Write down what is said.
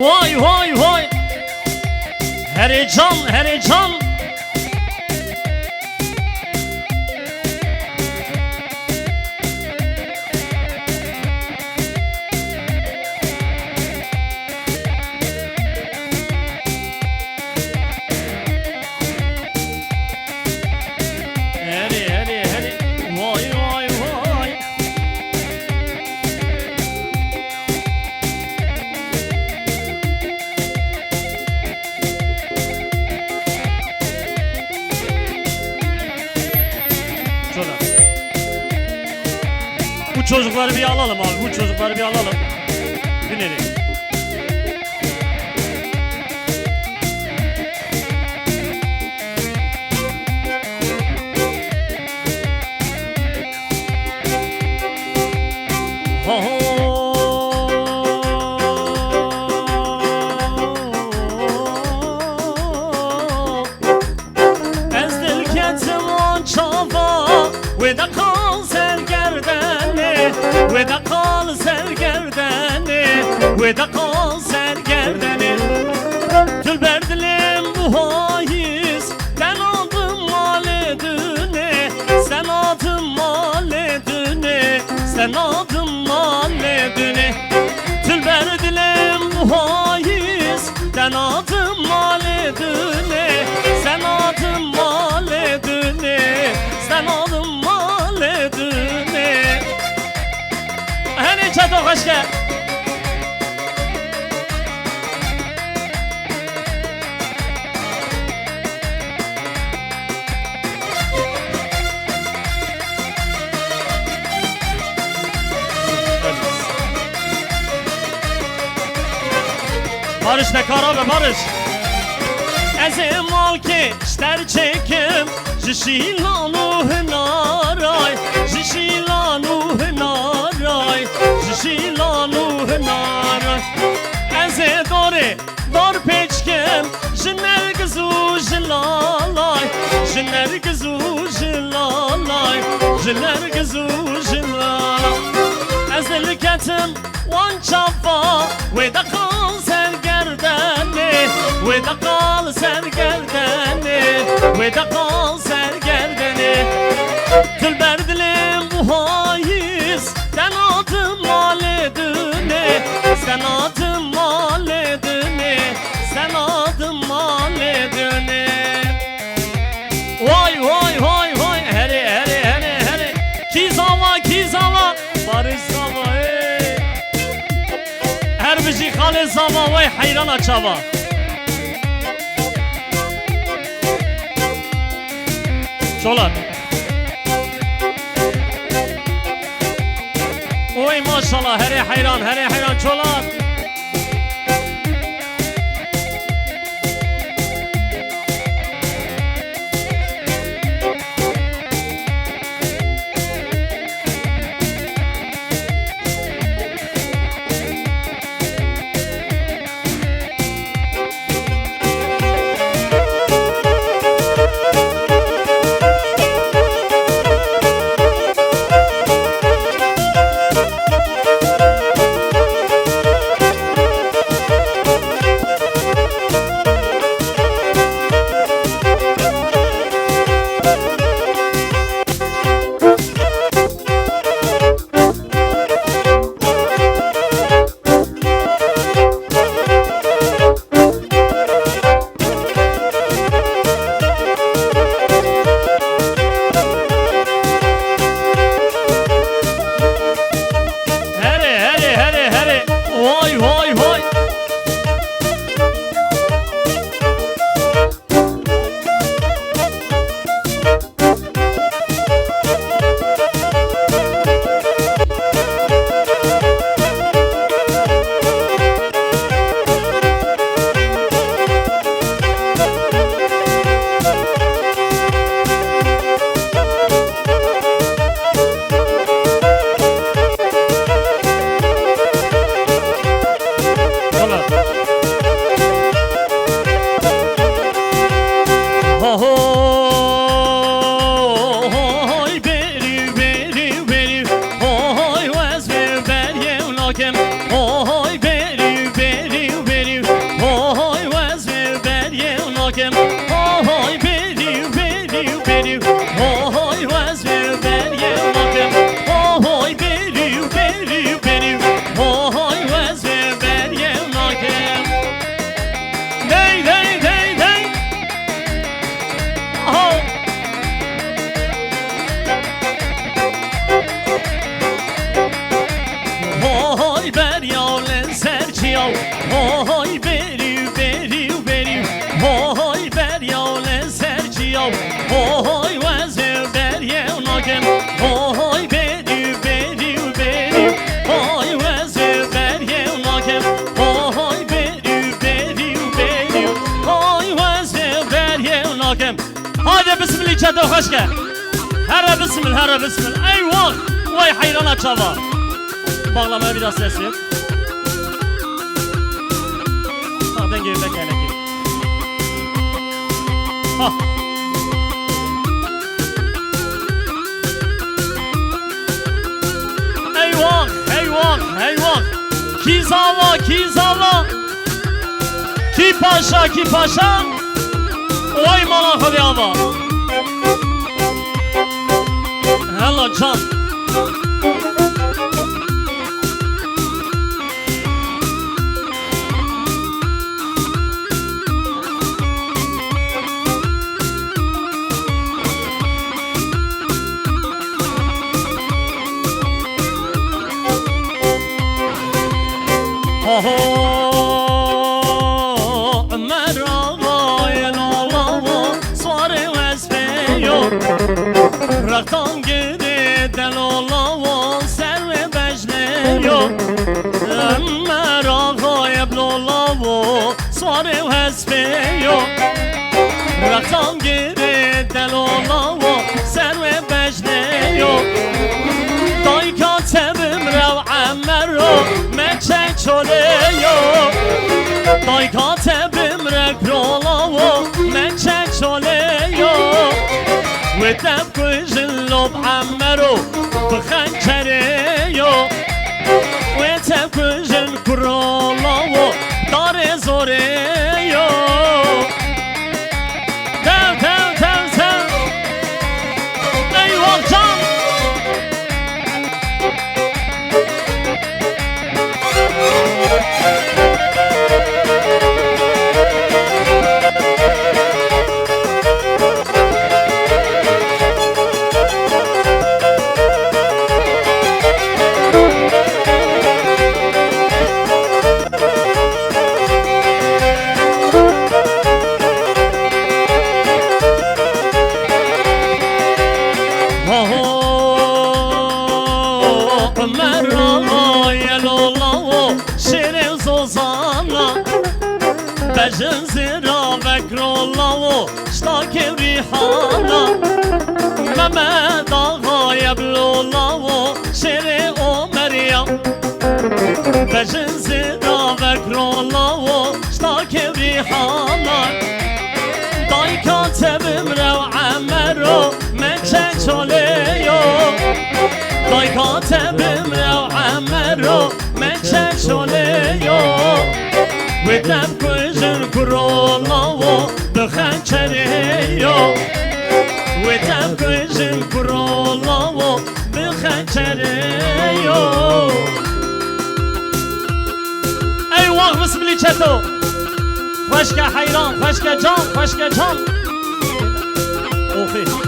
Vay vay vay. Heyecan heyecan. Heri heri heri. Vay vay vay. Şöyle. Bu çocukları bir alalım abi. Bu çocukları bir alalım. Binelim. Veda kal sergerdeni, veda kal sergerdeni, veda kal sergerdeni. Tülber dilim bu haiz, sen adın maledüne, sen adın maledüne, sen adın maledüne. Tülber dilim bu haiz, sen adın maledüne, sen adın maledüne, sen adın maledüne. Hani çato hoş gel. Barış ne karabe barış. Ezim ol ki işler çekim Jişilanu hınaray, Jişilanu hınaray, Jişilanu hınaray. Eze dore, dor peçkem Jiner gızu jilalay, Jiner gızu jilalay, Jiner gızu jilalay. Eze lüketim wan çapa Veda kal sergerdeni, veda kal sergerdeni, veda kal sergerdeni. Tülber dilim bu haiz, sen adın maledüne, sen adın maledüne, sen adın maledüne. Vay vay vay vay. Heri heri heri heri. Kizava barış zava ey. Her bir şey hale zava vay hayran açava. Çolar. Oy maşallah heri hayran çolar. های بریو بریو بریو های بریو لسرچیو های وزر بریو ناکم های بریو بریو بریو های وزر بریو ناکم های بریو بریو بریو های وزر بریو ناکم هذا بسم الله جد وخشكه هر بسم الله هر بسم الله ای وقت وای حیران چاوا bağlamaya biraz ses ver. Sağdan geri bek eleki. Ha. Eyvah, eyvah, eyvah. Kizava, kizava. Ki paşa, ki paşa. Oy malakı bir hava. Hello can. Raktan gidi delolawo serve bejneyo Meraga yeblolawo sware hespeyo Raktan gidi delolawo serve bejneyo Dayka tebim rev ammero meçek çoleyo Dayka tebim rekrolawo meçek çoleyo وتبكي جلوب عمرو بخنجريو وتبكي جل كرولو دار زوريو تاو تاو تاو تاو ايوه جام بجن زرا وكرولاو شتاك ريحانا ممد آغا يبلولاو شير او مريم بجن زرا وكرولاو شتاك ريحانا دايكا تبم رو عمرو من چچوليو دايكا تبم رو عمرو من چچوليو وتم كوجن كرولاو بخنجريو وتم كوجن كرولاو بخنجريو ايوه بسم الله چتو خشك حيران خشك جان خشك جان اوخي